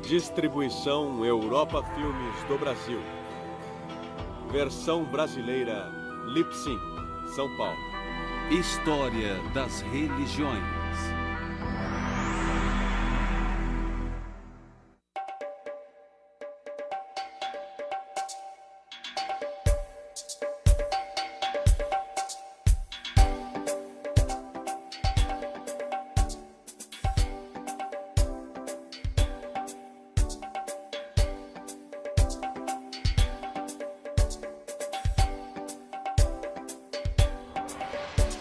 Distribuição Europa Filmes do Brasil. Versão brasileira Lipsyn, São Paulo. História das religiões.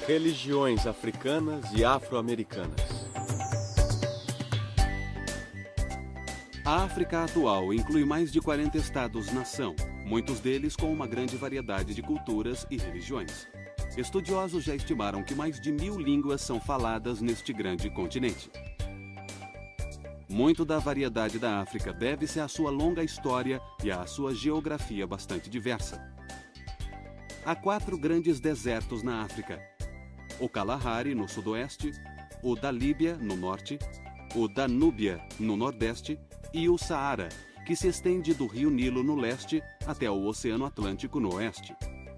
Religiões africanas e afro-americanas. A África atual inclui mais de 40 estados-nação, muitos deles com uma grande variedade de culturas e religiões. Estudiosos já estimaram que mais de 1000 línguas são faladas neste grande continente. Muito da variedade da África deve-se à sua longa história e à sua geografia bastante diversa. Há 4 grandes desertos na África: o Kalahari, no sudoeste, o da Líbia, no norte, o da Núbia, no nordeste, e o Saara, que se estende do rio Nilo, no leste, até o Oceano Atlântico, no oeste.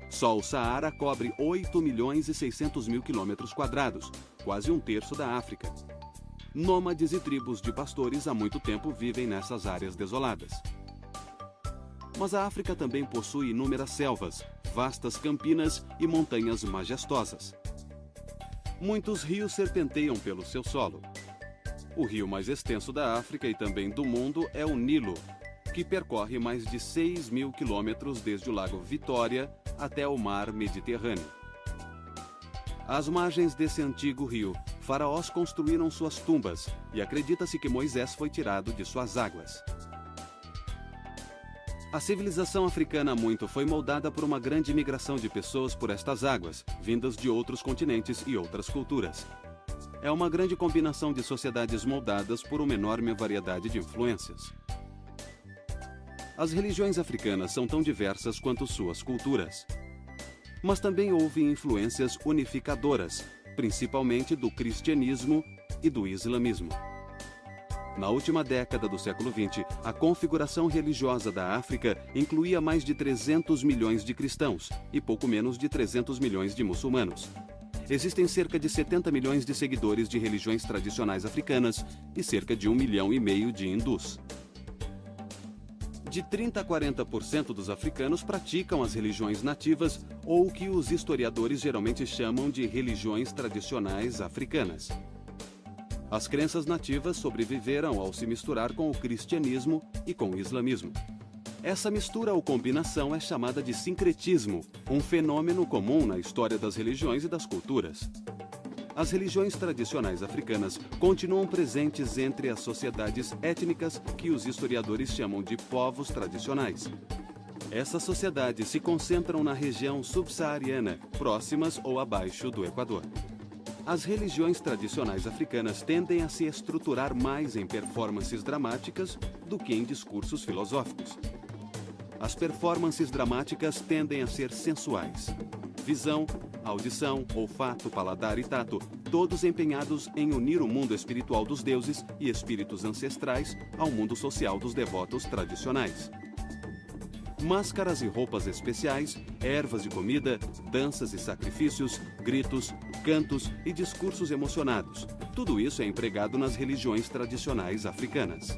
Só o Saara cobre 8.600.000 km², quase um terço da África. Nômades e tribos de pastores há muito tempo vivem nessas áreas desoladas. Mas a África também possui inúmeras selvas, vastas campinas e montanhas majestosas. Muitos rios serpenteiam pelo seu solo. O rio mais extenso da África e também do mundo é o Nilo, que percorre mais de 6.000 quilômetros desde o Lago Vitória até o Mar Mediterrâneo. Às margens desse antigo rio, faraós construíram suas tumbas e acredita-se que Moisés foi tirado de suas águas. A civilização africana muito foi moldada por uma grande migração de pessoas por estas águas, vindas de outros continentes e outras culturas. É uma grande combinação de sociedades moldadas por uma enorme variedade de influências. As religiões africanas são tão diversas quanto suas culturas. Mas também houve influências unificadoras, principalmente do cristianismo e do islamismo. Na última década do século XX, a configuração religiosa da África incluía mais de 300 milhões de cristãos e pouco menos de 300 milhões de muçulmanos. Existem cerca de 70 milhões de seguidores de religiões tradicionais africanas e cerca de 1,5 milhão de hindus. De 30% a 40% dos africanos praticam as religiões nativas ou o que os historiadores geralmente chamam de religiões tradicionais africanas. As crenças nativas sobreviveram ao se misturar com o cristianismo e com o islamismo. Essa mistura ou combinação é chamada de sincretismo, um fenômeno comum na história das religiões e das culturas. As religiões tradicionais africanas continuam presentes entre as sociedades étnicas que os historiadores chamam de povos tradicionais. Essas sociedades se concentram na região subsaariana, próximas ou abaixo do Equador. As religiões tradicionais africanas tendem a se estruturar mais em performances dramáticas do que em discursos filosóficos. As performances dramáticas tendem a ser sensuais. Visão, audição, olfato, paladar e tato, todos empenhados em unir o mundo espiritual dos deuses e espíritos ancestrais ao mundo social dos devotos tradicionais. Máscaras e roupas especiais, ervas e comida, danças e sacrifícios, gritos, cantos e discursos emocionados. Tudo isso é empregado nas religiões tradicionais africanas.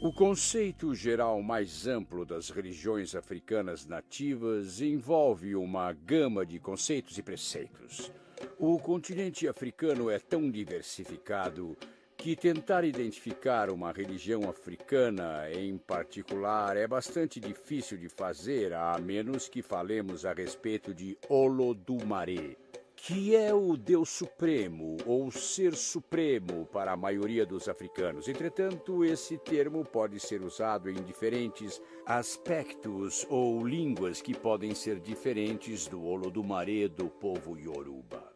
O conceito geral mais amplo das religiões africanas nativas envolve uma gama de conceitos e preceitos. O continente africano é tão diversificado que tentar identificar uma religião africana em particular é bastante difícil de fazer, a menos que falemos a respeito de Olodumare, que é o Deus Supremo ou Ser Supremo para a maioria dos africanos. Entretanto, esse termo pode ser usado em diferentes aspectos ou línguas que podem ser diferentes do Olodumare do povo Yoruba.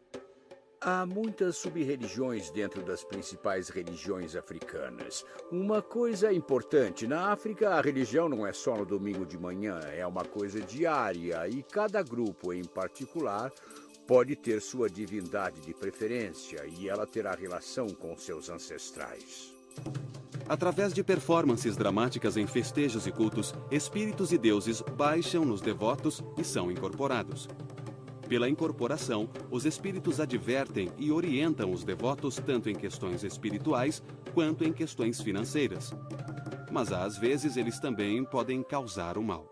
Há muitas sub-religiões dentro das principais religiões africanas. Uma coisa importante, na África a religião não é só no domingo de manhã, é uma coisa diária e cada grupo em particular pode ter sua divindade de preferência e ela terá relação com seus ancestrais. Através de performances dramáticas em festejos e cultos, espíritos e deuses baixam nos devotos e são incorporados. Pela incorporação, os espíritos advertem e orientam os devotos tanto em questões espirituais quanto em questões financeiras. Mas às vezes eles também podem causar o mal.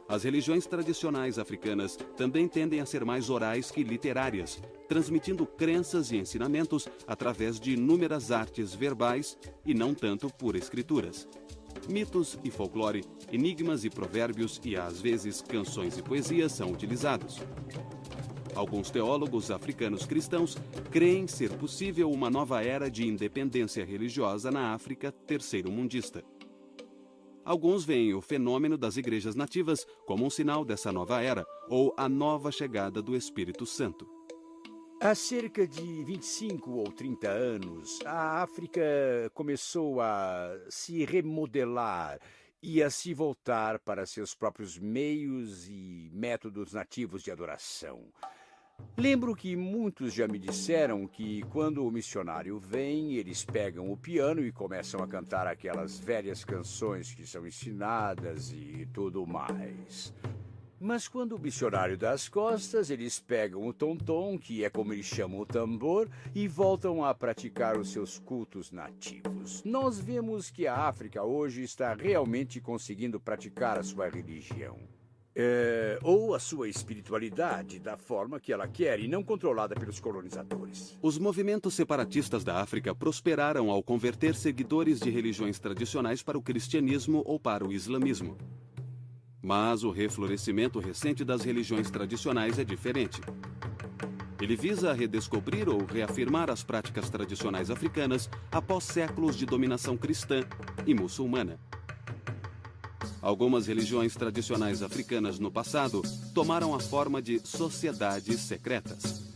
As religiões tradicionais africanas também tendem a ser mais orais que literárias, transmitindo crenças e ensinamentos através de inúmeras artes verbais e não tanto por escrituras. Mitos e folclore, enigmas e provérbios e, às vezes, canções e poesias são utilizados. Alguns teólogos africanos cristãos creem ser possível uma nova era de independência religiosa na África terceiro-mundista. Alguns veem o fenômeno das igrejas nativas como um sinal dessa nova era, ou a nova chegada do Espírito Santo. Há cerca de 25 ou 30 anos, a África começou a se remodelar e a se voltar para seus próprios meios e métodos nativos de adoração. Lembro que muitos já me disseram que quando o missionário vem, eles pegam o piano e começam a cantar aquelas velhas canções que são ensinadas e tudo mais. Mas quando o missionário dá as costas, eles pegam o tom-tom, que é como eles chamam o tambor, e voltam a praticar os seus cultos nativos. Nós vemos que a África hoje está realmente conseguindo praticar a sua religião. Ou a sua espiritualidade da forma que ela quer e não controlada pelos colonizadores. Os movimentos separatistas da África prosperaram ao converter seguidores de religiões tradicionais para o cristianismo ou para o islamismo. Mas o reflorescimento recente das religiões tradicionais é diferente. Ele visa redescobrir ou reafirmar as práticas tradicionais africanas após séculos de dominação cristã e muçulmana. Algumas religiões tradicionais africanas no passado tomaram a forma de sociedades secretas.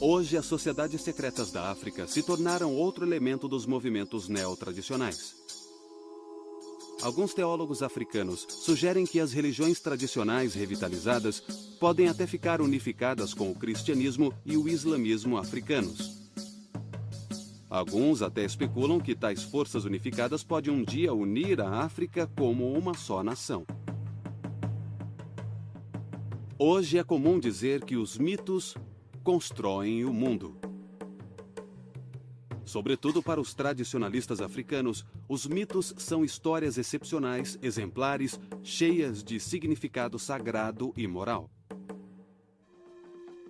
Hoje, as sociedades secretas da África se tornaram outro elemento dos movimentos neotradicionais. Alguns teólogos africanos sugerem que as religiões tradicionais revitalizadas podem até ficar unificadas com o cristianismo e o islamismo africanos. Alguns até especulam que tais forças unificadas podem um dia unir a África como uma só nação. Hoje é comum dizer que os mitos constroem o mundo. Sobretudo para os tradicionalistas africanos, os mitos são histórias excepcionais, exemplares, cheias de significado sagrado e moral.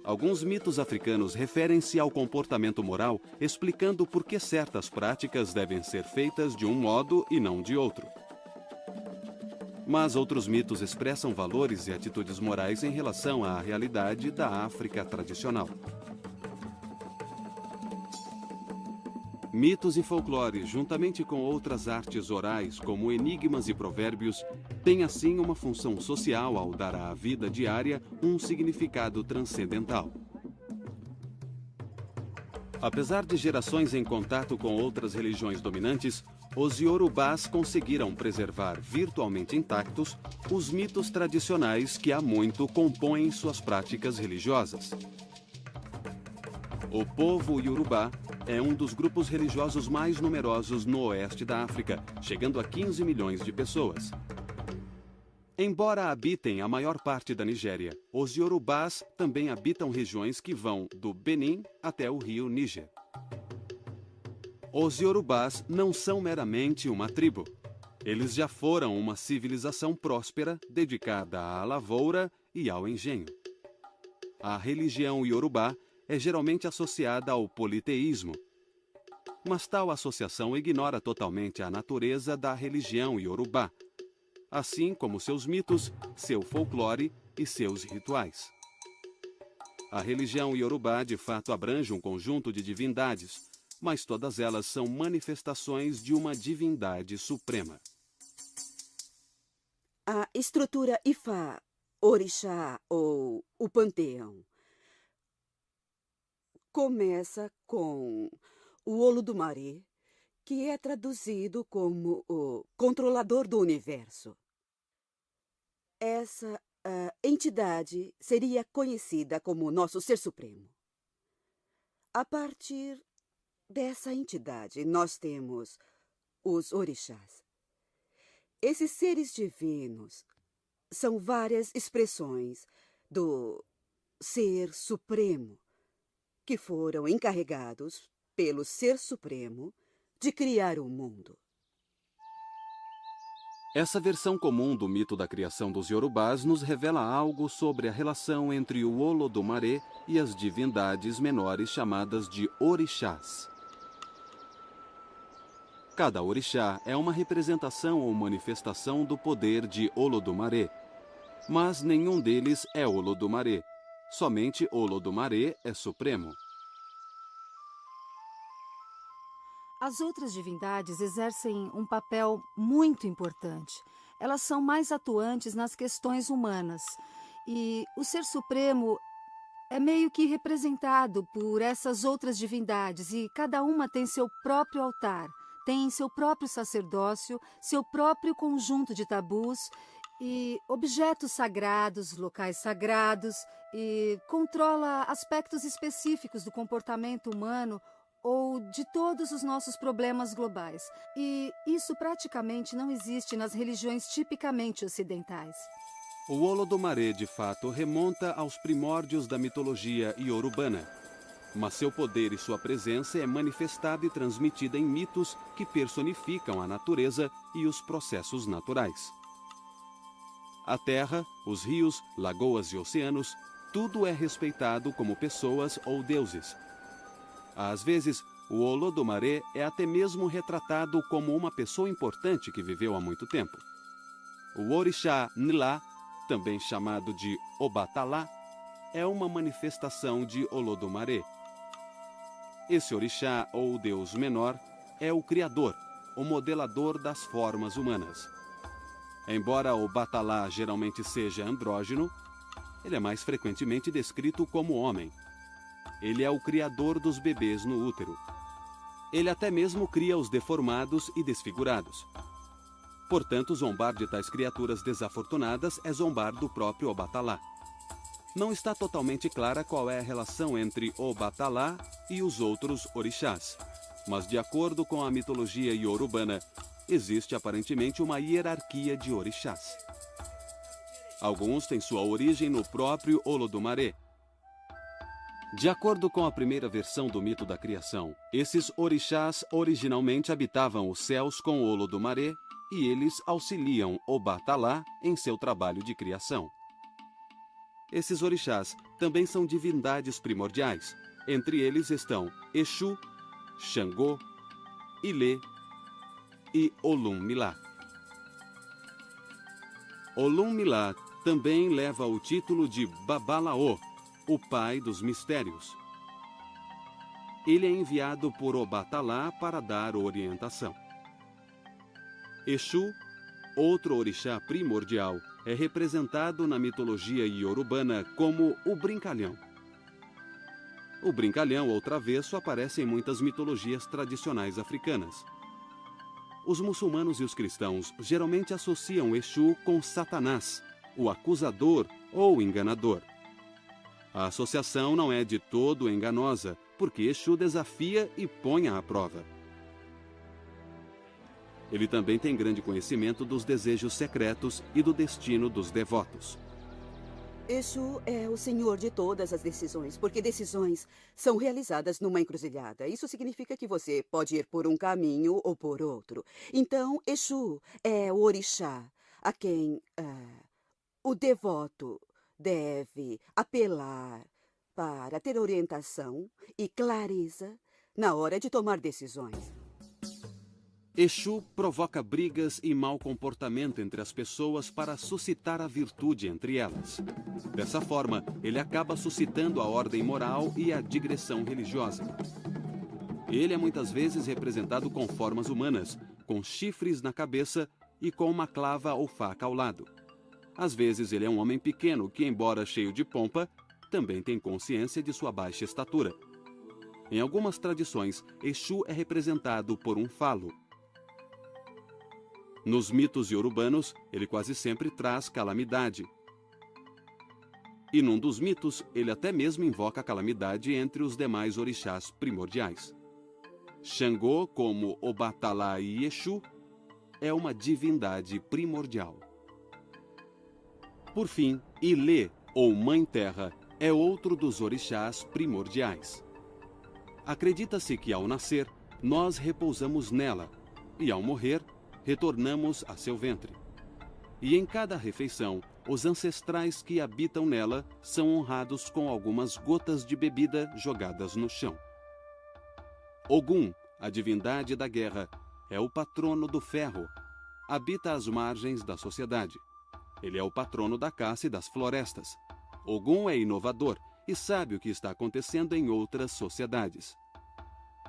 Alguns mitos africanos referem-se ao comportamento moral, explicando por que certas práticas devem ser feitas de um modo e não de outro. Mas outros mitos expressam valores e atitudes morais em relação à realidade da África tradicional. Mitos e folclore, juntamente com outras artes orais, como enigmas e provérbios, têm assim uma função social ao dar à vida diária um significado transcendental. Apesar de gerações em contato com outras religiões dominantes, os iorubás conseguiram preservar virtualmente intactos os mitos tradicionais que há muito compõem suas práticas religiosas. O povo iorubá é um dos grupos religiosos mais numerosos no oeste da África, chegando a 15 milhões de pessoas. Embora habitem a maior parte da Nigéria, os iorubás também habitam regiões que vão do Benin até o rio Níger. Os iorubás não são meramente uma tribo. Eles já foram uma civilização próspera dedicada à lavoura e ao engenho. A religião iorubá é geralmente associada ao politeísmo. Mas tal associação ignora totalmente a natureza da religião iorubá, assim como seus mitos, seu folclore e seus rituais. A religião iorubá de fato abrange um conjunto de divindades, mas todas elas são manifestações de uma divindade suprema. A estrutura Ifá, Orixá ou o panteão começa com o Olodumare, que é traduzido como o controlador do universo. Essa entidade seria conhecida como nosso Ser Supremo. A partir dessa entidade, nós temos os orixás. Esses seres divinos são várias expressões do Ser Supremo, que foram encarregados pelo Ser Supremo de criar o mundo. Essa versão comum do mito da criação dos Yorubás nos revela algo sobre a relação entre o Olodumare e as divindades menores chamadas de orixás. Cada orixá é uma representação ou manifestação do poder de Olodumare, mas nenhum deles é Olodumare. Somente Olodumare é supremo. As outras divindades exercem um papel muito importante. Elas são mais atuantes nas questões humanas. E o Ser Supremo é meio que representado por essas outras divindades. E cada uma tem seu próprio altar, tem seu próprio sacerdócio, seu próprio conjunto de tabus e objetos sagrados, locais sagrados, e controla aspectos específicos do comportamento humano ou de todos os nossos problemas globais. E isso praticamente não existe nas religiões tipicamente ocidentais. O Olodumare, de fato, remonta aos primórdios da mitologia iorubana, mas seu poder e sua presença é manifestada e transmitida em mitos que personificam a natureza e os processos naturais. A terra, os rios, lagoas e oceanos, tudo é respeitado como pessoas ou deuses. Às vezes, o Olodumare é até mesmo retratado como uma pessoa importante que viveu há muito tempo. O orixá Nlá, também chamado de Obatalá, é uma manifestação de Olodumare. Esse orixá, ou deus menor, é o criador, o modelador das formas humanas. Embora Obatalá geralmente seja andrógeno, ele é mais frequentemente descrito como homem. Ele é o criador dos bebês no útero. Ele até mesmo cria os deformados e desfigurados. Portanto, zombar de tais criaturas desafortunadas é zombar do próprio Obatalá. Não está totalmente clara qual é a relação entre Obatalá e os outros orixás, mas de acordo com a mitologia iorubana, existe aparentemente uma hierarquia de orixás. Alguns têm sua origem no próprio Olodumare. De acordo com a primeira versão do mito da criação, esses orixás originalmente habitavam os céus com Olodumare e eles auxiliam Obatalá em seu trabalho de criação. Esses orixás também são divindades primordiais. Entre eles estão Exu, Xangô, Ilê e Olum-Milá. Olum-Milá também leva o título de Babalaô, o pai dos mistérios. Ele é enviado por Obatalá para dar orientação. Exu, outro orixá primordial, é representado na mitologia iorubana como o brincalhão. O brincalhão ou travesso aparece em muitas mitologias tradicionais africanas. Os muçulmanos e os cristãos geralmente associam Exu com Satanás, o acusador ou enganador. A associação não é de todo enganosa, porque Exu desafia e põe à prova. Ele também tem grande conhecimento dos desejos secretos e do destino dos devotos. Exu é o senhor de todas as decisões, porque decisões são realizadas numa encruzilhada. Isso significa que você pode ir por um caminho ou por outro. Então, Exu é o orixá a quem o devoto deve apelar para ter orientação e clareza na hora de tomar decisões. Exu provoca brigas e mau comportamento entre as pessoas para suscitar a virtude entre elas. Dessa forma, ele acaba suscitando a ordem moral e a digressão religiosa. Ele é muitas vezes representado com formas humanas, com chifres na cabeça e com uma clava ou faca ao lado. Às vezes ele é um homem pequeno que, embora cheio de pompa, também tem consciência de sua baixa estatura. Em algumas tradições, Exu é representado por um falo. Nos mitos iorubanos, ele quase sempre traz calamidade. E num dos mitos, ele até mesmo invoca a calamidade entre os demais orixás primordiais. Xangô, como Obatalá e Exu, é uma divindade primordial. Por fim, Ilê, ou Mãe Terra, é outro dos orixás primordiais. Acredita-se que ao nascer, nós repousamos nela, e ao morrer, retornamos a seu ventre. E em cada refeição, os ancestrais que habitam nela são honrados com algumas gotas de bebida jogadas no chão. Ogum, a divindade da guerra, é o patrono do ferro. Habita às margens da sociedade. Ele é o patrono da caça e das florestas. Ogum é inovador e sabe o que está acontecendo em outras sociedades.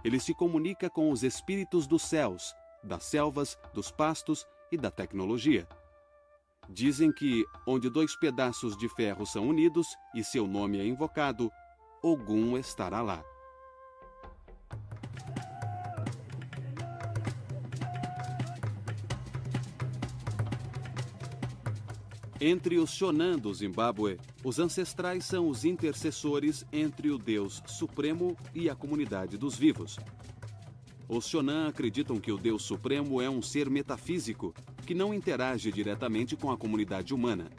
Ele se comunica com os espíritos dos céus, das selvas, dos pastos e da tecnologia. Dizem que, onde dois pedaços de ferro são unidos e seu nome é invocado, Ogum estará lá. Entre os Shonan do Zimbábue, os ancestrais são os intercessores entre o Deus Supremo e a comunidade dos vivos. Os Shonan acreditam que o Deus Supremo é um ser metafísico que não interage diretamente com a comunidade humana.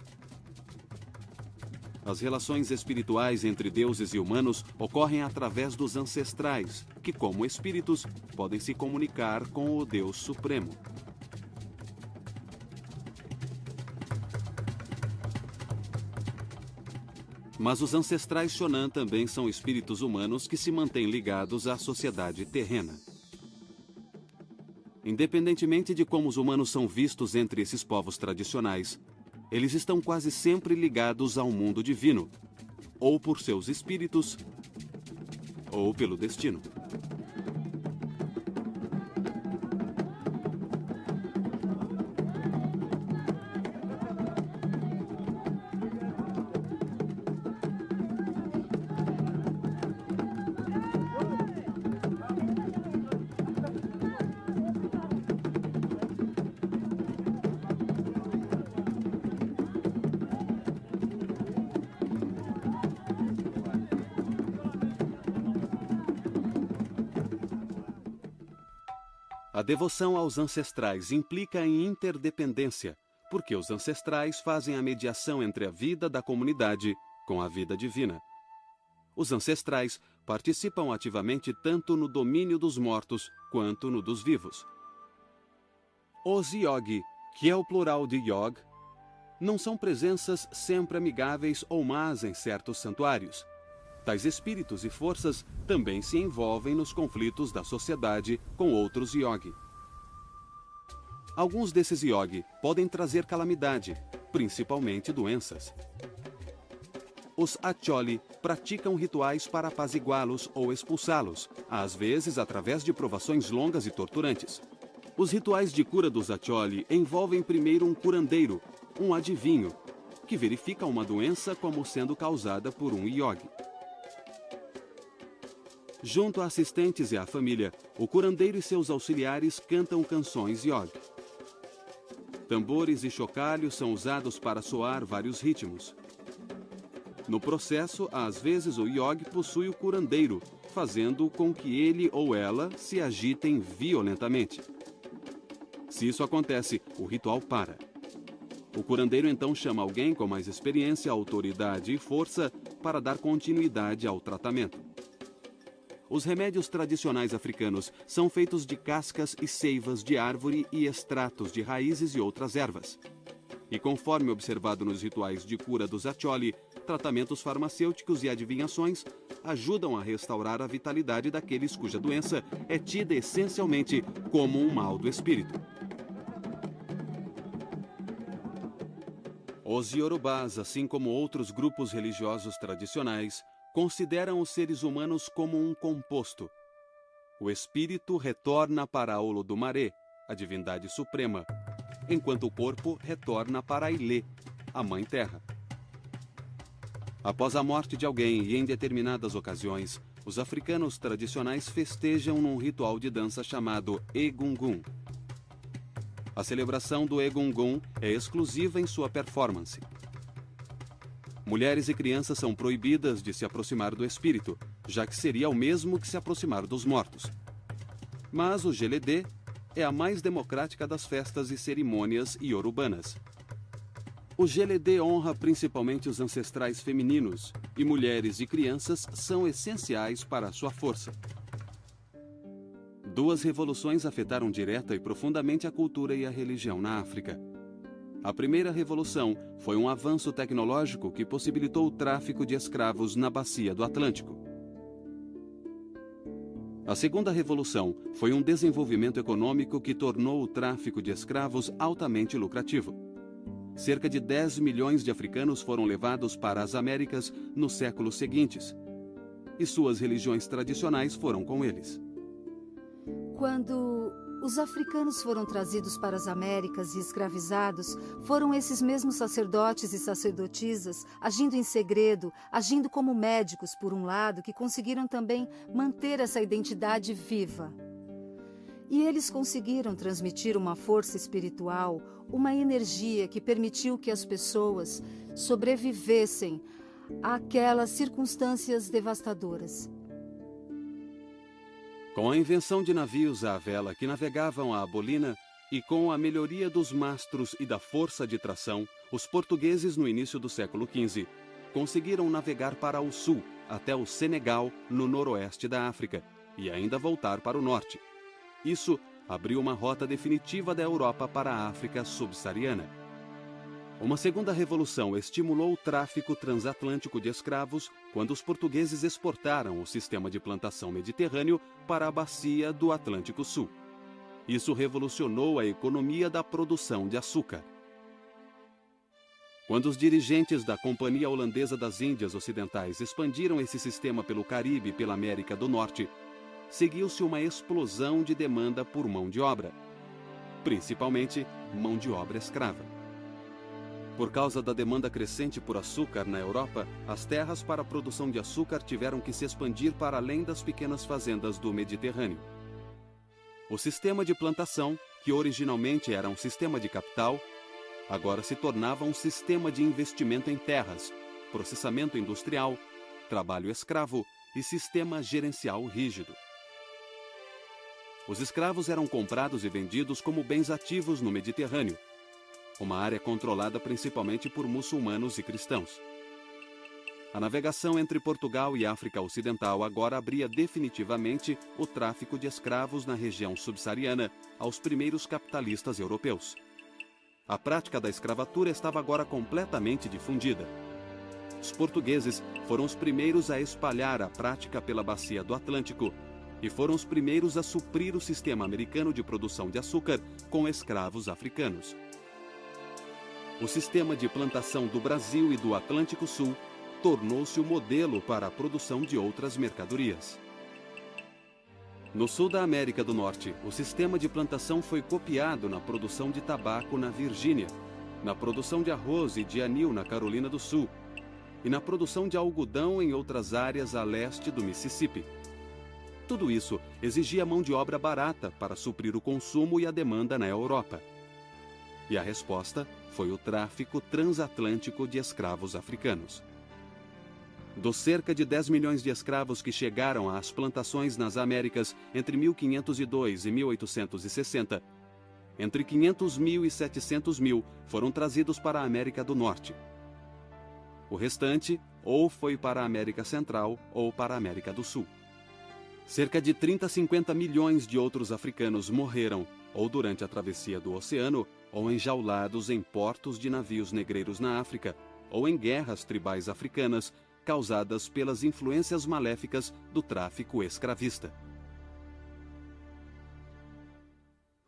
As relações espirituais entre deuses e humanos ocorrem através dos ancestrais, que, como espíritos, podem se comunicar com o Deus Supremo. Mas os ancestrais Shonan também são espíritos humanos que se mantêm ligados à sociedade terrena. Independentemente de como os humanos são vistos entre esses povos tradicionais, eles estão quase sempre ligados ao mundo divino, ou por seus espíritos, ou pelo destino. A devoção aos ancestrais implica em interdependência, porque os ancestrais fazem a mediação entre a vida da comunidade com a vida divina. Os ancestrais participam ativamente tanto no domínio dos mortos quanto no dos vivos. Os Yogi, que é o plural de Yog, não são presenças sempre amigáveis ou más em certos santuários. Tais espíritos e forças também se envolvem nos conflitos da sociedade com outros Yogi. Alguns desses Yogi podem trazer calamidade, principalmente doenças. Os Acholi praticam rituais para apaziguá-los ou expulsá-los, às vezes através de provações longas e torturantes. Os rituais de cura dos Acholi envolvem primeiro um curandeiro, um adivinho, que verifica uma doença como sendo causada por um Yogi. Junto a assistentes e à família, o curandeiro e seus auxiliares cantam canções Yogi. Tambores e chocalhos são usados para soar vários ritmos. No processo, às vezes o Yogi possui o curandeiro, fazendo com que ele ou ela se agitem violentamente. Se isso acontece, o ritual para. O curandeiro então chama alguém com mais experiência, autoridade e força para dar continuidade ao tratamento. Os remédios tradicionais africanos são feitos de cascas e seivas de árvore e extratos de raízes e outras ervas. E conforme observado nos rituais de cura dos Acholi, tratamentos farmacêuticos e adivinhações ajudam a restaurar a vitalidade daqueles cuja doença é tida essencialmente como um mal do espírito. Os Yorubás, assim como outros grupos religiosos tradicionais, consideram os seres humanos como um composto. o espírito retorna para Olodumare, a divindade suprema, enquanto o corpo retorna para Ilê, a Mãe Terra. Após a morte de alguém e em determinadas ocasiões, os africanos tradicionais festejam num ritual de dança chamado Egungun. A celebração do Egungun é exclusiva em sua performance. Mulheres e crianças são proibidas de se aproximar do espírito, já que seria o mesmo que se aproximar dos mortos. Mas o Geledê é a mais democrática das festas e cerimônias iorubanas. O Geledê honra principalmente os ancestrais femininos, e mulheres e crianças são essenciais para a sua força. Duas revoluções afetaram direta e profundamente a cultura e a religião na África. A primeira revolução foi um avanço tecnológico que possibilitou o tráfico de escravos na bacia do Atlântico. A segunda revolução foi um desenvolvimento econômico que tornou o tráfico de escravos altamente lucrativo. Cerca de 10 milhões de africanos foram levados para as Américas nos séculos seguintes, e suas religiões tradicionais foram com eles. Quando os africanos foram trazidos para as Américas e escravizados, foram esses mesmos sacerdotes e sacerdotisas, agindo em segredo, agindo como médicos, por um lado, que conseguiram também manter essa identidade viva. E eles conseguiram transmitir uma força espiritual, uma energia que permitiu que as pessoas sobrevivessem àquelas circunstâncias devastadoras. Com a invenção de navios à vela que navegavam a Abolina e com a melhoria dos mastros e da força de tração, os portugueses, no início do século XV, conseguiram navegar para o sul, até o Senegal, no noroeste da África, e ainda voltar para o norte. Isso abriu uma rota definitiva da Europa para a África subsaariana. Uma segunda revolução estimulou o tráfico transatlântico de escravos quando os portugueses exportaram o sistema de plantação mediterrâneo para a bacia do Atlântico Sul. Isso revolucionou a economia da produção de açúcar. Quando os dirigentes da Companhia Holandesa das Índias Ocidentais expandiram esse sistema pelo Caribe e pela América do Norte, seguiu-se uma explosão de demanda por mão de obra, principalmente mão de obra escrava. Por causa da demanda crescente por açúcar na Europa, as terras para a produção de açúcar tiveram que se expandir para além das pequenas fazendas do Mediterrâneo. O sistema de plantação, que originalmente era um sistema de capital, agora se tornava um sistema de investimento em terras, processamento industrial, trabalho escravo e sistema gerencial rígido. Os escravos eram comprados e vendidos como bens ativos no Mediterrâneo, uma área controlada principalmente por muçulmanos e cristãos. A navegação entre Portugal e África Ocidental agora abria definitivamente o tráfico de escravos na região subsaariana aos primeiros capitalistas europeus. A prática da escravatura estava agora completamente difundida. Os portugueses foram os primeiros a espalhar a prática pela bacia do Atlântico e foram os primeiros a suprir o sistema americano de produção de açúcar com escravos africanos. O sistema de plantação do Brasil e do Atlântico Sul tornou-se o modelo para a produção de outras mercadorias. No sul da América do Norte, o sistema de plantação foi copiado na produção de tabaco na Virgínia, na produção de arroz e de anil na Carolina do Sul e na produção de algodão em outras áreas a leste do Mississippi. Tudo isso exigia mão de obra barata para suprir o consumo e a demanda na Europa. E a resposta foi o tráfico transatlântico de escravos africanos. Dos cerca de 10 milhões de escravos que chegaram às plantações nas Américas entre 1502 e 1860, entre 500 mil e 700 mil foram trazidos para a América do Norte. O restante ou foi para a América Central ou para a América do Sul. Cerca de 30 a 50 milhões de outros africanos morreram ou durante a travessia do oceano ou enjaulados em portos de navios negreiros na África ou em guerras tribais africanas causadas pelas influências maléficas do tráfico escravista.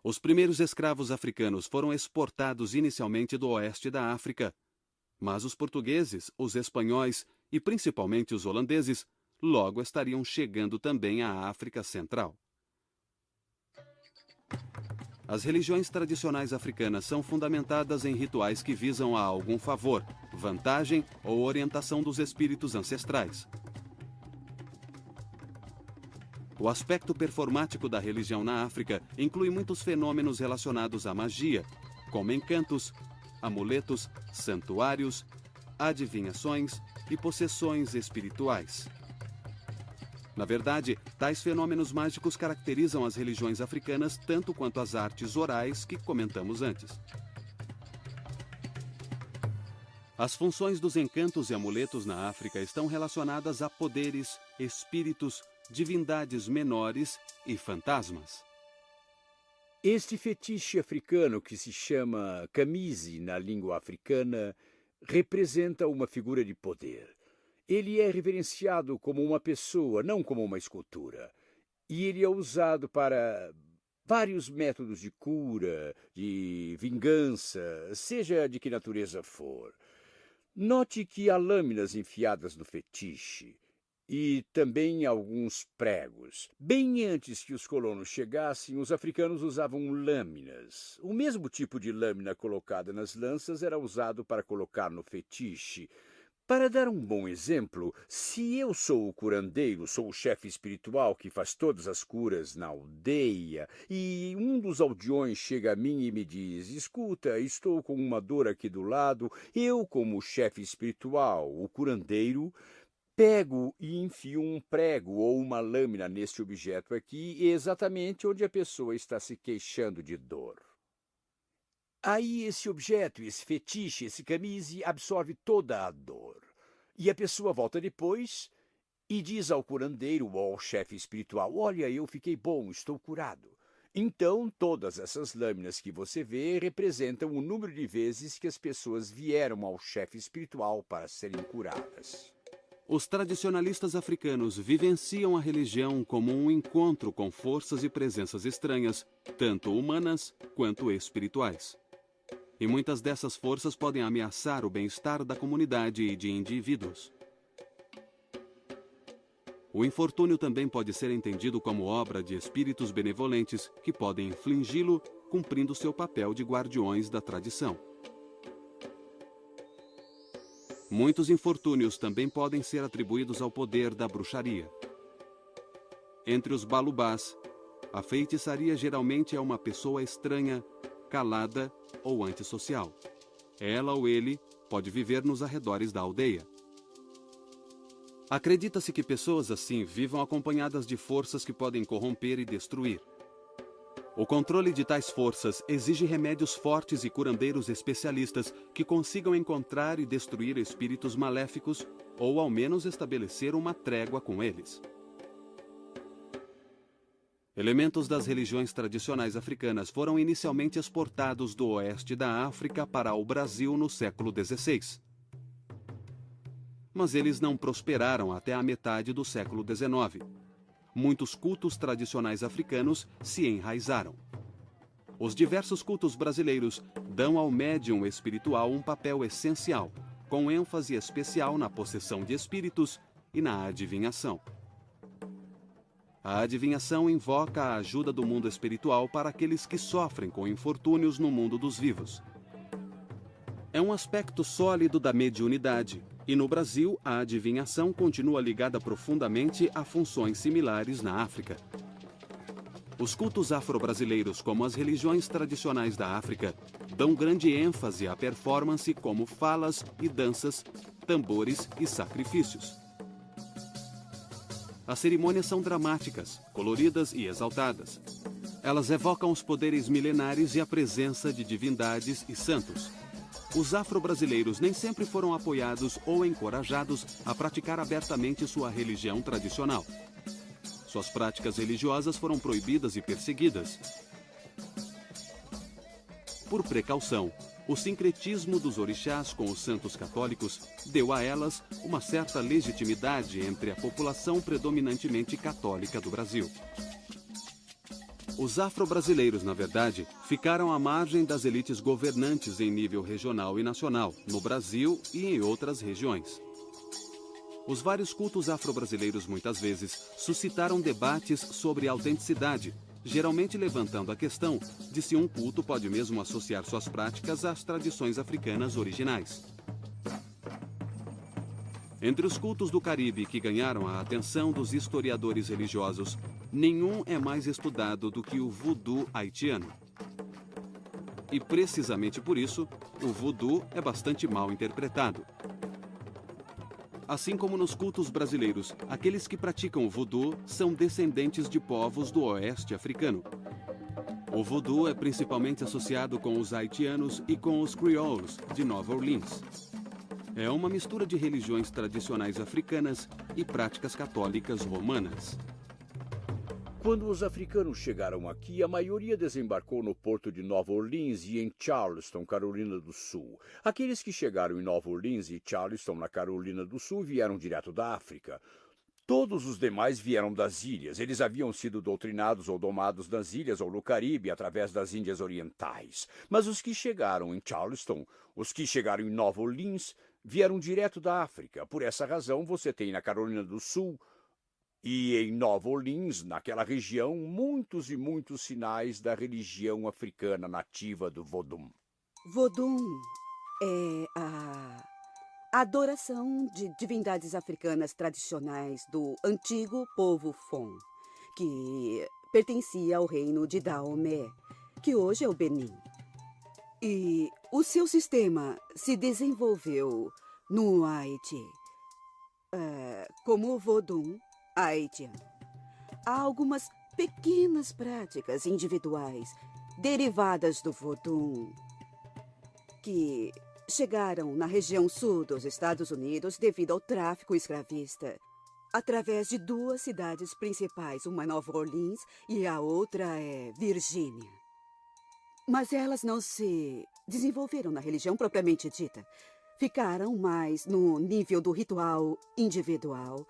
Os primeiros escravos africanos foram exportados inicialmente do oeste da África, mas os portugueses, os espanhóis e principalmente os holandeses logo estariam chegando também à África Central. As religiões tradicionais africanas são fundamentadas em rituais que visam a algum favor, vantagem ou orientação dos espíritos ancestrais. O aspecto performático da religião na África inclui muitos fenômenos relacionados à magia, como encantos, amuletos, santuários, adivinhações e possessões espirituais. Na verdade, tais fenômenos mágicos caracterizam as religiões africanas tanto quanto as artes orais que comentamos antes. As funções dos encantos e amuletos na África estão relacionadas a poderes, espíritos, divindades menores e fantasmas. Este fetiche africano, que se chama camise na língua africana, representa uma figura de poder. Ele é reverenciado como uma pessoa, não como uma escultura. E ele é usado para vários métodos de cura, de vingança, seja de que natureza for. Note que há lâminas enfiadas no fetiche e também alguns pregos. Bem antes que os colonos chegassem, os africanos usavam lâminas. O mesmo tipo de lâmina colocada nas lanças era usado para colocar no fetiche. Para dar um bom exemplo, se eu sou o curandeiro, sou o chefe espiritual que faz todas as curas na aldeia, e um dos aldeões chega a mim e me diz: escuta, estou com uma dor aqui do lado, eu, como chefe espiritual, o curandeiro, pego e enfio um prego ou uma lâmina neste objeto aqui, exatamente onde a pessoa está se queixando de dor. Aí esse objeto, esse fetiche, esse camise absorve toda a dor. E a pessoa volta depois e diz ao curandeiro ou ao chefe espiritual: olha, eu fiquei bom, estou curado. Então, todas essas lâminas que você vê representam o número de vezes que as pessoas vieram ao chefe espiritual para serem curadas. Os tradicionalistas africanos vivenciam a religião como um encontro com forças e presenças estranhas, tanto humanas quanto espirituais. E muitas dessas forças podem ameaçar o bem-estar da comunidade e de indivíduos. O infortúnio também pode ser entendido como obra de espíritos benevolentes que podem infligi-lo, cumprindo seu papel de guardiões da tradição. Muitos infortúnios também podem ser atribuídos ao poder da bruxaria. Entre os balubás, a feitiçaria geralmente é uma pessoa estranha, calada ou antissocial. Ela ou ele pode viver nos arredores da aldeia. Acredita-se que pessoas assim vivam acompanhadas de forças que podem corromper e destruir. O controle de tais forças exige remédios fortes e curandeiros especialistas que consigam encontrar e destruir espíritos maléficos ou ao menos estabelecer uma trégua com eles. Elementos das religiões tradicionais africanas foram inicialmente exportados do oeste da África para o Brasil no século XVI. Mas eles não prosperaram até a metade do século XIX. Muitos cultos tradicionais africanos se enraizaram. Os diversos cultos brasileiros dão ao médium espiritual um papel essencial, com ênfase especial na possessão de espíritos e na adivinhação. A adivinhação invoca a ajuda do mundo espiritual para aqueles que sofrem com infortúnios no mundo dos vivos. É um aspecto sólido da mediunidade, e no Brasil a adivinhação continua ligada profundamente a funções similares na África. Os cultos afro-brasileiros, como as religiões tradicionais da África, dão grande ênfase à performance como falas e danças, tambores e sacrifícios. As cerimônias são dramáticas, coloridas e exaltadas. Elas evocam os poderes milenares e a presença de divindades e santos. Os afro-brasileiros nem sempre foram apoiados ou encorajados a praticar abertamente sua religião tradicional. Suas práticas religiosas foram proibidas e perseguidas. Por precaução, o sincretismo dos orixás com os santos católicos deu a elas uma certa legitimidade entre a população predominantemente católica do Brasil. Os afro-brasileiros, na verdade, ficaram à margem das elites governantes em nível regional e nacional, no Brasil e em outras regiões. Os vários cultos afro-brasileiros muitas vezes suscitaram debates sobre a autenticidade, geralmente levantando a questão de se um culto pode mesmo associar suas práticas às tradições africanas originais. Entre os cultos do Caribe que ganharam a atenção dos historiadores religiosos, nenhum é mais estudado do que o voodoo haitiano. E precisamente por isso, o voodoo é bastante mal interpretado. Assim como nos cultos brasileiros, aqueles que praticam o voodoo são descendentes de povos do oeste africano. O voodoo é principalmente associado com os haitianos e com os crioulos de Nova Orleans. É uma mistura de religiões tradicionais africanas e práticas católicas romanas. Quando os africanos chegaram aqui, a maioria desembarcou no porto de Nova Orleans e em Charleston, Carolina do Sul. Aqueles que chegaram em Nova Orleans e Charleston, na Carolina do Sul, vieram direto da África. Todos os demais vieram das ilhas. Eles haviam sido doutrinados ou domados nas ilhas ou no Caribe através das Índias Orientais. Mas os que chegaram em Charleston, os que chegaram em Nova Orleans, vieram direto da África. Por essa razão, você tem na Carolina do Sul e em Nova Orleans, naquela região, muitos e muitos sinais da religião africana nativa do Vodum. Vodum é a adoração de divindades africanas tradicionais do antigo povo Fon, que pertencia ao reino de Daomé, que hoje é o Benin. E o seu sistema se desenvolveu no Haiti como o Vodum haitiano. Há algumas pequenas práticas individuais derivadas do Vodum que chegaram na região sul dos Estados Unidos devido ao tráfico escravista, através de duas cidades principais, uma Nova Orleans e a outra é Virgínia. Mas elas não se desenvolveram na religião propriamente dita. Ficaram mais no nível do ritual individual,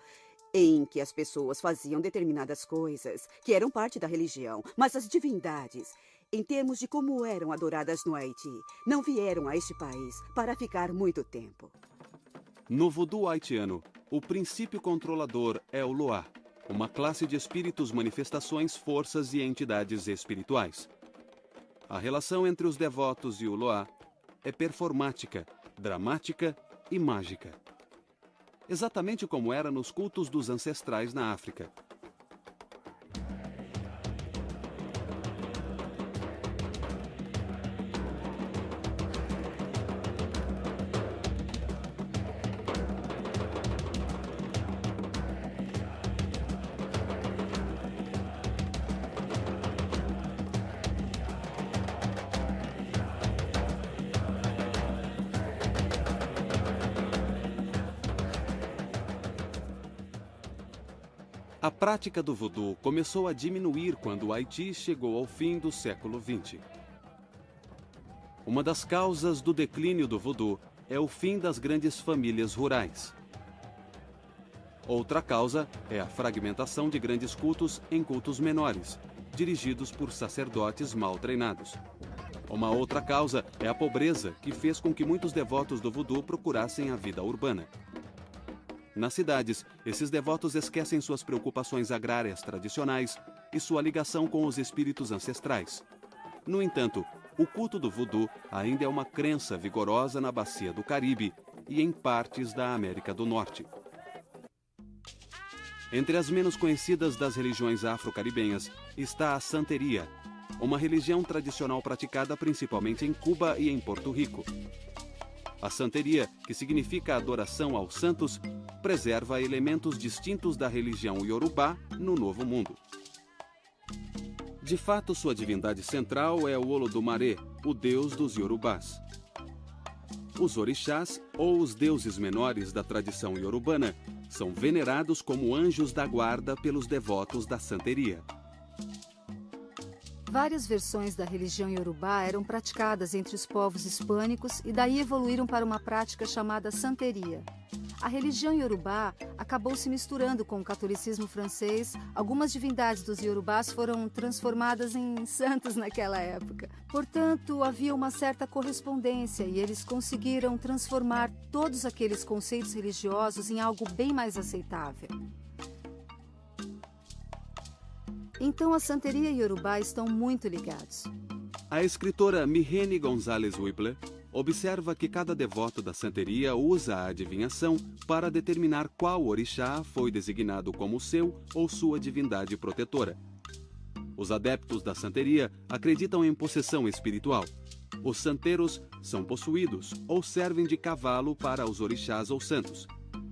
em que as pessoas faziam determinadas coisas que eram parte da religião, mas as divindades, em termos de como eram adoradas no Haiti, não vieram a este país para ficar muito tempo. No voodoo haitiano, o princípio controlador é o Loa, uma classe de espíritos, manifestações, forças e entidades espirituais. A relação entre os devotos e o Loa é performática, dramática e mágica. Exatamente como era nos cultos dos ancestrais na África. A prática do voodoo começou a diminuir quando o Haiti chegou ao fim do século XX. Uma das causas do declínio do voodoo é o fim das grandes famílias rurais. Outra causa é a fragmentação de grandes cultos em cultos menores, dirigidos por sacerdotes mal treinados. Uma outra causa é a pobreza, que fez com que muitos devotos do voodoo procurassem a vida urbana. Nas cidades, esses devotos esquecem suas preocupações agrárias tradicionais e sua ligação com os espíritos ancestrais. No entanto, o culto do voodoo ainda é uma crença vigorosa na bacia do Caribe e em partes da América do Norte. Entre as menos conhecidas das religiões afro-caribenhas está a santeria, uma religião tradicional praticada principalmente em Cuba e em Porto Rico. A santeria, que significa adoração aos santos, preserva elementos distintos da religião iorubá no Novo Mundo. De fato, sua divindade central é o Olodumare, o deus dos iorubás. Os orixás, ou os deuses menores da tradição iorubana, são venerados como anjos da guarda pelos devotos da santeria. Várias versões da religião iorubá eram praticadas entre os povos hispânicos e daí evoluíram para uma prática chamada santeria. A religião iorubá acabou se misturando com o catolicismo francês. Algumas divindades dos iorubás foram transformadas em santos naquela época. Portanto, havia uma certa correspondência e eles conseguiram transformar todos aqueles conceitos religiosos em algo bem mais aceitável. Então a santeria e Yorubá estão muito ligados. A escritora Mihene Gonzalez Whipler observa que cada devoto da santeria usa a adivinhação para determinar qual orixá foi designado como seu ou sua divindade protetora. Os adeptos da santeria acreditam em possessão espiritual. Os santeiros são possuídos ou servem de cavalo para os orixás ou santos.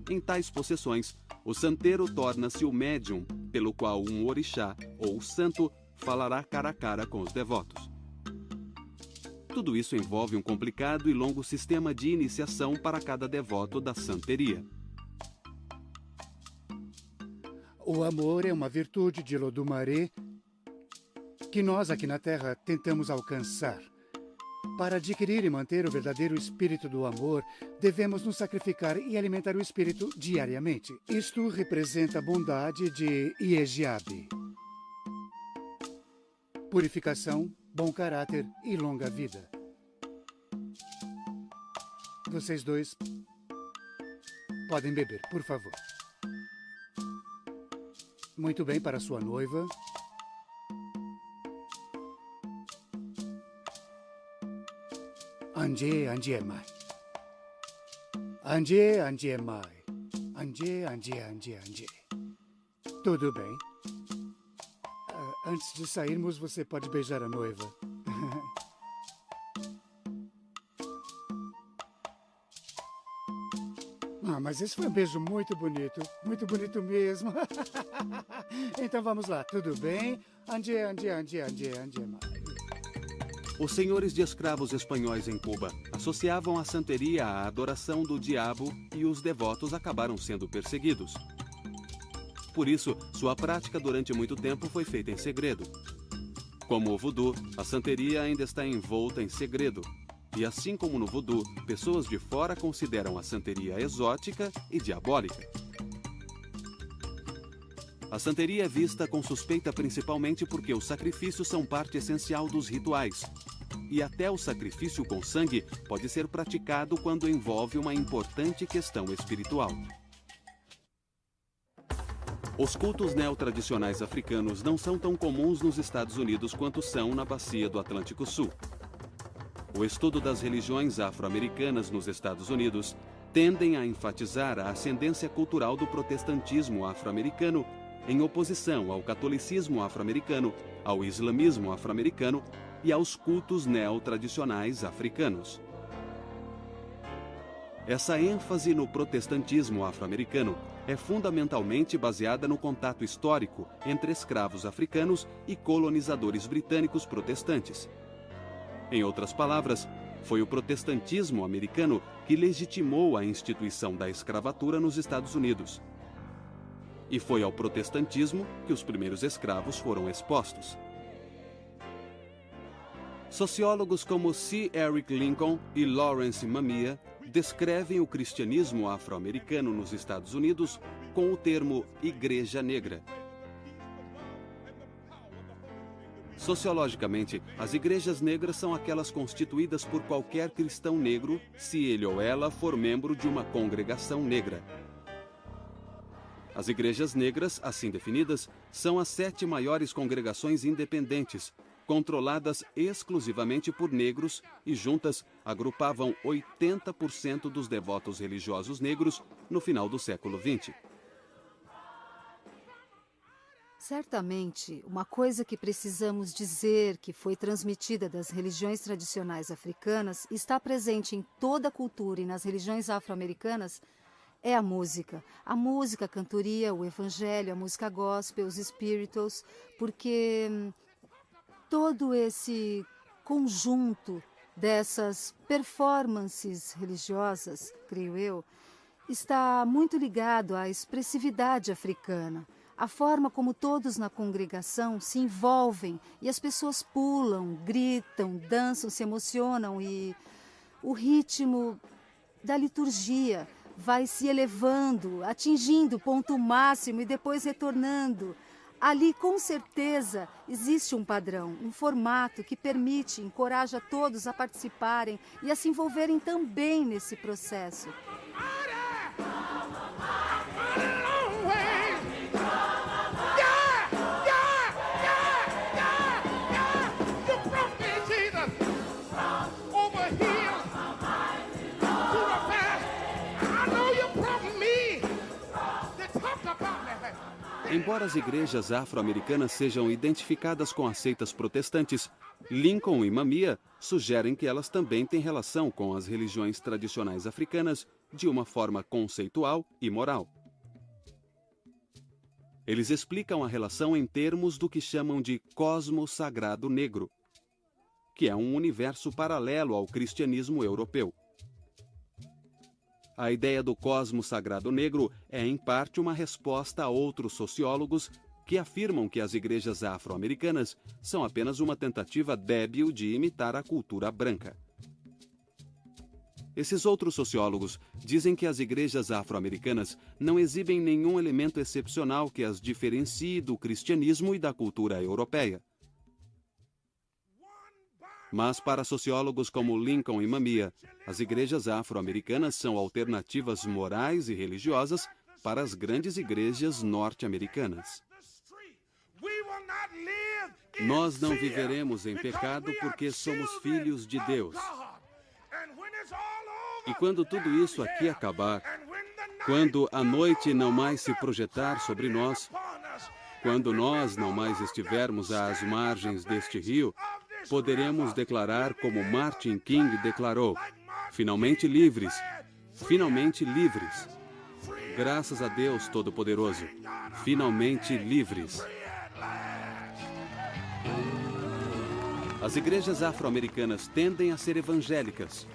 Em tais possessões, o santeiro torna-se o médium pelo qual um orixá ou santo falará cara a cara com os devotos. Tudo isso envolve um complicado e longo sistema de iniciação para cada devoto da santeria. O amor é uma virtude de Lodumaré que nós aqui na Terra tentamos alcançar. Para adquirir e manter o verdadeiro espírito do amor, devemos nos sacrificar e alimentar o espírito diariamente. Isto representa a bondade de Iejiabe. Purificação, bom caráter e longa vida. Vocês dois podem beber, por favor. Muito bem, para sua noiva. Anje, Anje Mai. Anje, Anje Mai. Anje, Anje, Anje, Anje. Tudo bem. Antes de sairmos, você pode beijar a noiva. Mas esse foi um beijo muito bonito mesmo. Então vamos lá, tudo bem? Anje, Anje, Anje, Anje, Anje Mai. Os senhores de escravos espanhóis em Cuba associavam a santeria à adoração do diabo e os devotos acabaram sendo perseguidos. Por isso, sua prática durante muito tempo foi feita em segredo. Como o voodoo, a santeria ainda está envolta em segredo. E assim como no voodoo, pessoas de fora consideram a santeria exótica e diabólica. A santeria é vista com suspeita principalmente porque os sacrifícios são parte essencial dos rituais. E até o sacrifício com sangue pode ser praticado quando envolve uma importante questão espiritual. Os cultos neotradicionais africanos não são tão comuns nos Estados Unidos quanto são na bacia do Atlântico Sul. O estudo das religiões afro-americanas nos Estados Unidos tendem a enfatizar a ascendência cultural do protestantismo afro-americano em oposição ao catolicismo afro-americano, ao islamismo afro-americano e aos cultos neotradicionais africanos. Essa ênfase no protestantismo afro-americano é fundamentalmente baseada no contato histórico entre escravos africanos e colonizadores britânicos protestantes. Em outras palavras, foi o protestantismo americano que legitimou a instituição da escravatura nos Estados Unidos. E foi ao protestantismo que os primeiros escravos foram expostos. Sociólogos como C. Eric Lincoln e Lawrence Mamia descrevem o cristianismo afro-americano nos Estados Unidos com o termo Igreja Negra. Sociologicamente, as igrejas negras são aquelas constituídas por qualquer cristão negro, se ele ou ela for membro de uma congregação negra. As igrejas negras, assim definidas, são as 7 maiores congregações independentes, controladas exclusivamente por negros e juntas agrupavam 80% dos devotos religiosos negros no final do século XX. Certamente, uma coisa que precisamos dizer que foi transmitida das religiões tradicionais africanas e está presente em toda a cultura e nas religiões afro-americanas é a música. A música, a cantoria, o evangelho, a música gospel, os spirituals, porque todo esse conjunto dessas performances religiosas, creio eu, está muito ligado à expressividade africana. A forma como todos na congregação se envolvem e as pessoas pulam, gritam, dançam, se emocionam e o ritmo da liturgia vai se elevando, atingindo o ponto máximo e depois retornando. Ali, com certeza, existe um padrão, um formato que permite, encoraja todos a participarem e a se envolverem também nesse processo. Embora as igrejas afro-americanas sejam identificadas com as seitas protestantes, Lincoln e Mamiya sugerem que elas também têm relação com as religiões tradicionais africanas de uma forma conceitual e moral. Eles explicam a relação em termos do que chamam de cosmos sagrado negro, que é um universo paralelo ao cristianismo europeu. A ideia do cosmos sagrado negro é, em parte, uma resposta a outros sociólogos que afirmam que as igrejas afro-americanas são apenas uma tentativa débil de imitar a cultura branca. Esses outros sociólogos dizem que as igrejas afro-americanas não exibem nenhum elemento excepcional que as diferencie do cristianismo e da cultura europeia. Mas para sociólogos como Lincoln e Mamiya, as igrejas afro-americanas são alternativas morais e religiosas para as grandes igrejas norte-americanas. Nós não viveremos em pecado porque somos filhos de Deus. E quando tudo isso aqui acabar, quando a noite não mais se projetar sobre nós, quando nós não mais estivermos às margens deste rio, poderemos declarar como Martin King declarou: finalmente livres, finalmente livres. Graças a Deus Todo-Poderoso, finalmente livres. As igrejas afro-americanas tendem a ser evangélicas.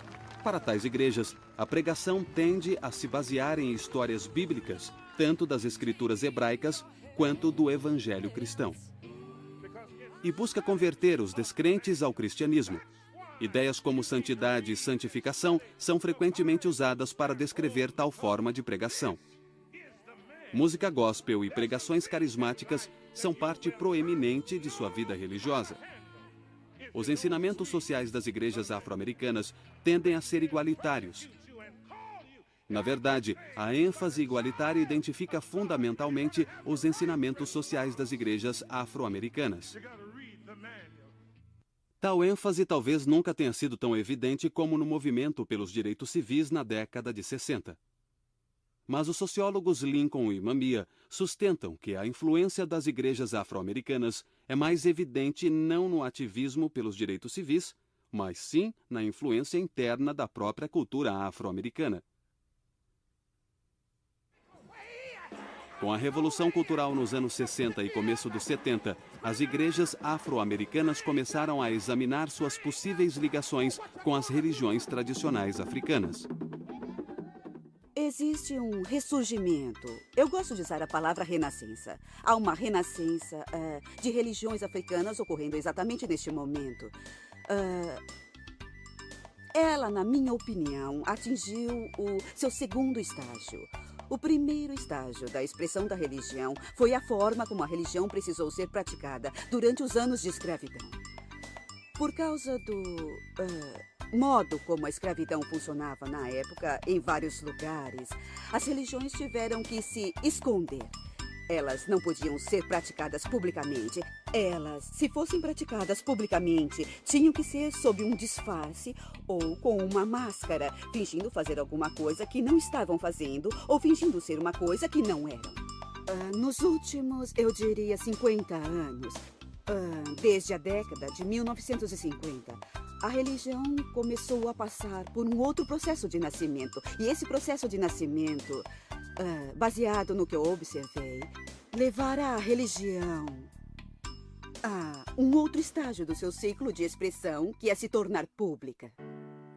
Para tais igrejas, a pregação tende a se basear em histórias bíblicas, tanto das escrituras hebraicas quanto do evangelho cristão. E busca converter os descrentes ao cristianismo. Ideias como santidade e santificação são frequentemente usadas para descrever tal forma de pregação. Música gospel e pregações carismáticas são parte proeminente de sua vida religiosa. Os ensinamentos sociais das igrejas afro-americanas tendem a ser igualitários. Na verdade, a ênfase igualitária identifica fundamentalmente os ensinamentos sociais das igrejas afro-americanas. Tal ênfase talvez nunca tenha sido tão evidente como no movimento pelos direitos civis na década de 60. Mas os sociólogos Lincoln e Mamiya sustentam que a influência das igrejas afro-americanas é mais evidente não no ativismo pelos direitos civis, mas sim na influência interna da própria cultura afro-americana. Com a Revolução Cultural nos anos 60 e começo dos 70, as igrejas afro-americanas começaram a examinar suas possíveis ligações com as religiões tradicionais africanas. Existe um ressurgimento. Eu gosto de usar a palavra renascença. Há uma renascença de religiões africanas ocorrendo exatamente neste momento. Ela, na minha opinião, atingiu o seu segundo estágio. O primeiro estágio da expressão da religião foi a forma como a religião precisou ser praticada durante os anos de escravidão. Por causa do modo como a escravidão funcionava na época, em vários lugares, as religiões tiveram que se esconder. Elas não podiam ser praticadas publicamente. Elas, se fossem praticadas publicamente, tinham que ser sob um disfarce ou com uma máscara, fingindo fazer alguma coisa que não estavam fazendo ou fingindo ser uma coisa que não eram. Nos últimos, eu diria, 50 anos, desde a década de 1950, a religião começou a passar por um outro processo de nascimento. E esse processo de nascimento, baseado no que eu observei, levará a religião a um outro estágio do seu ciclo de expressão, que é se tornar pública.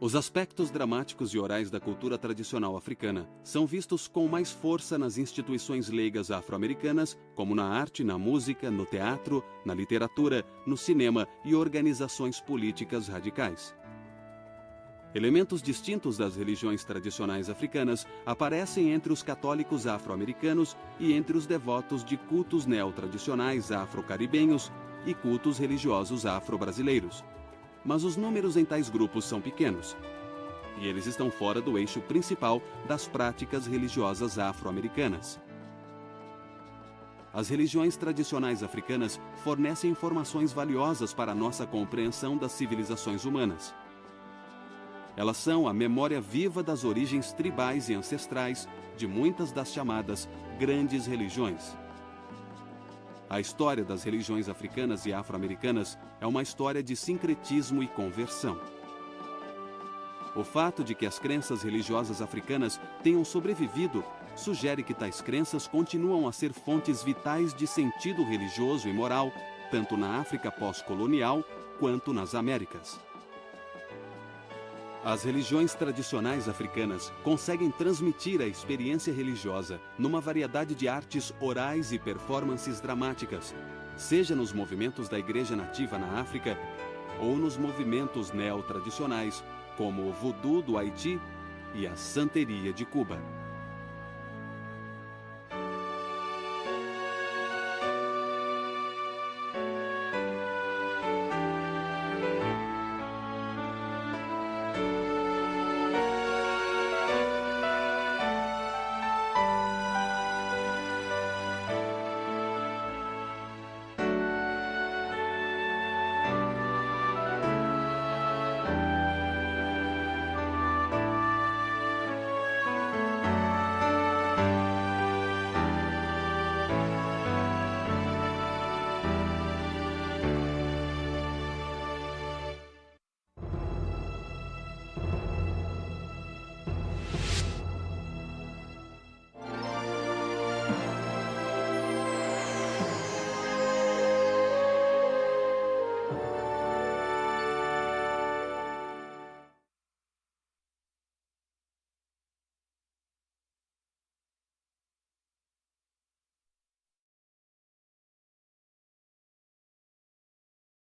Os aspectos dramáticos e orais da cultura tradicional africana são vistos com mais força nas instituições leigas afro-americanas, como na arte, na música, no teatro, na literatura, no cinema e organizações políticas radicais. Elementos distintos das religiões tradicionais africanas aparecem entre os católicos afro-americanos e entre os devotos de cultos neotradicionais afro-caribenhos e cultos religiosos afro-brasileiros. Mas os números em tais grupos são pequenos, e eles estão fora do eixo principal das práticas religiosas afro-americanas. As religiões tradicionais africanas fornecem informações valiosas para a nossa compreensão das civilizações humanas. Elas são a memória viva das origens tribais e ancestrais de muitas das chamadas grandes religiões. A história das religiões africanas e afro-americanas é uma história de sincretismo e conversão. O fato de que as crenças religiosas africanas tenham sobrevivido sugere que tais crenças continuam a ser fontes vitais de sentido religioso e moral, tanto na África pós-colonial quanto nas Américas. As religiões tradicionais africanas conseguem transmitir a experiência religiosa numa variedade de artes orais e performances dramáticas, seja nos movimentos da Igreja Nativa na África ou nos movimentos neotradicionais, como o Voodoo do Haiti e a Santeria de Cuba.